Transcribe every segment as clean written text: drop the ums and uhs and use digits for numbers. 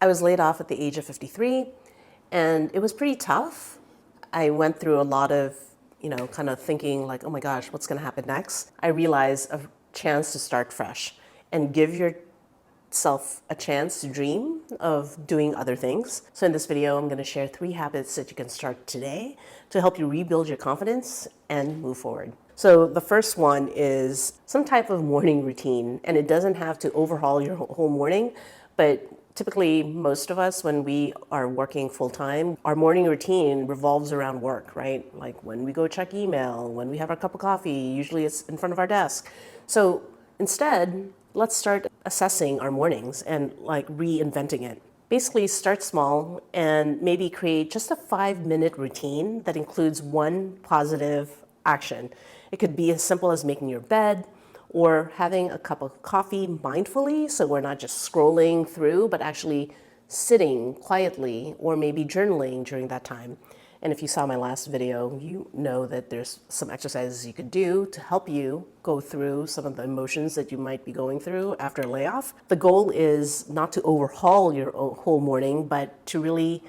I was laid off at the age of 53, and it was pretty tough. I went through a lot of, kind of thinking like, oh my gosh, what's going to happen next? I realized a chance to start fresh and give yourself a chance to dream of doing other things. So in this video, I'm going to share 3 habits that you can start today to help you rebuild your confidence and move forward. So the first one is some type of morning routine, and it doesn't have to overhaul your whole morning, but typically most of us, when we are working full-time, our morning routine revolves around work, right? Like when we go check email, when we have our cup of coffee, usually it's in front of our desk. So instead, let's start assessing our mornings and like reinventing it. Basically start small and maybe create just a 5-minute routine that includes one positive action. It could be as simple as making your bed or having a cup of coffee mindfully, so we're not just scrolling through, but actually sitting quietly or maybe journaling during that time. And if you saw my last video, you know that there's some exercises you could do to help you go through some of the emotions that you might be going through after a layoff. The goal is not to overhaul your whole morning, but to really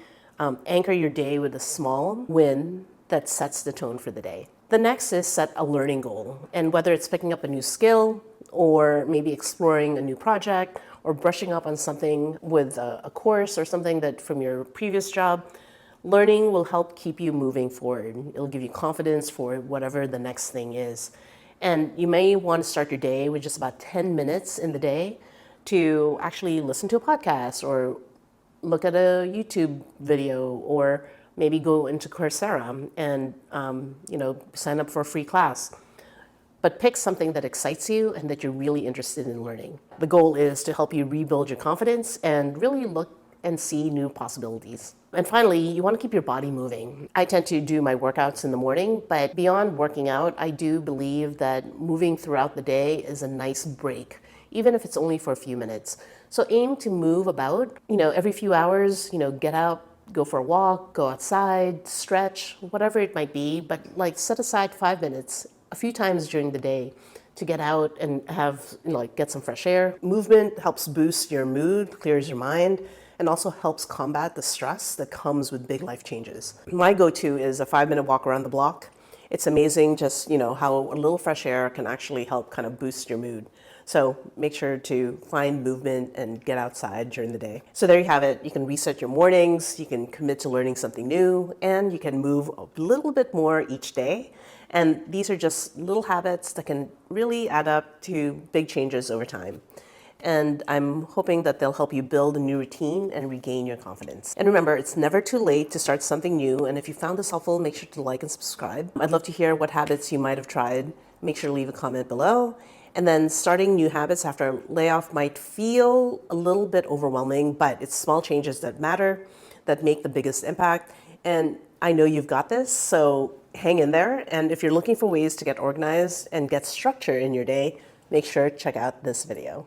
anchor your day with a small win that sets the tone for the day. The next is set a learning goal, and whether it's picking up a new skill or maybe exploring a new project or brushing up on something with a course or something that from your previous job, learning will help keep you moving forward. It'll give you confidence for whatever the next thing is. And you may want to start your day with just about 10 minutes in the day to actually listen to a podcast or look at a YouTube video or maybe go into Coursera and sign up for a free class. But pick something that excites you and that you're really interested in learning. The goal is to help you rebuild your confidence and really look and see new possibilities. And finally, you want to keep your body moving. I tend to do my workouts in the morning, but beyond working out, I do believe that moving throughout the day is a nice break, even if it's only for a few minutes. So aim to move about, every few hours, get out, go for a walk, go outside, stretch, whatever it might be, but like set aside 5 minutes a few times during the day to get out and have, get some fresh air. Movement helps boost your mood, clears your mind, and also helps combat the stress that comes with big life changes. My go-to is a 5-minute walk around the block. It's amazing just, how a little fresh air can actually help kind of boost your mood. So make sure to find movement and get outside during the day. So there you have it. You can reset your mornings, you can commit to learning something new, and you can move a little bit more each day. And these are just little habits that can really add up to big changes over time. And I'm hoping that they'll help you build a new routine and regain your confidence. And remember, it's never too late to start something new. And if you found this helpful, make sure to like and subscribe. I'd love to hear what habits you might have tried. Make sure to leave a comment below. And then starting new habits after a layoff might feel a little bit overwhelming, but it's small changes that matter, that make the biggest impact. And I know you've got this, so hang in there. And if you're looking for ways to get organized and get structure in your day, make sure to check out this video.